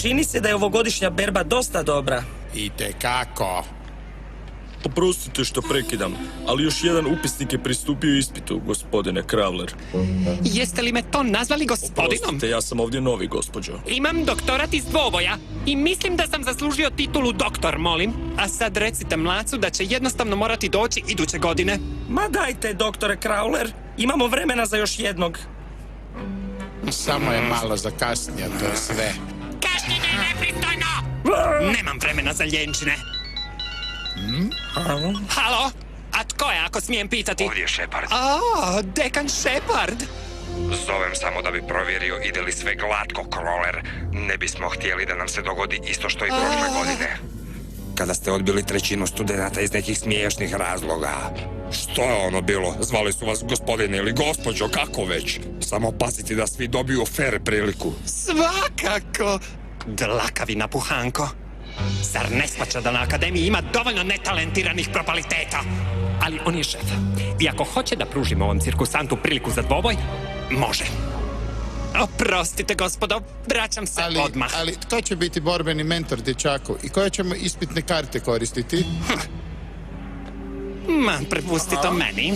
Čini se da je ovogodišnja berba dosta dobra. Itekako. Oprostite što prekidam, ali još jedan upisnik je pristupio ispitu, gospodine Kravler. Jeste li me to nazvali gospodinom? Oprostite, ja sam ovdje novi, gospođo. Imam doktorat iz dvoboja i mislim da sam zaslužio titulu doktor, molim. A sad recite Mlacu da će jednostavno morati doći iduće godine. Ma dajte, doktore Krauler, imamo vremena za još jednog. Samo je malo zakasnio, to je sve. Kašnjenje je nepristojno! Nemam vremena za ljenčine. Halo? A tko je, ako smijem pitati? Ovdje je Shepard. Dekan Shepard. Zovem samo da bi provjerio ide li sve glatko, Crawler. Ne bismo htjeli da nam se dogodi isto što i prošle godine. Kada ste odbili trećinu studenata iz nekih smiješnih razloga. Što je ono bilo? Zvali su vas gospodine ili gospođo, kako već? Samo pazite da svi dobiju fair priliku. Svakako. Dlakavi napuhanko. Zar ne shvaća da na akademiji ima dovoljno netalentiranih propaliteta? Ali on je šef. I ako hoće da pružimo ovom cirkusantu priliku za dvoboj, može. Oprostite, gospodo, vraćam se odmah. Ali tko će biti borbeni mentor dječaku i koje ćemo ispitne karte koristiti? Prepustite to meni.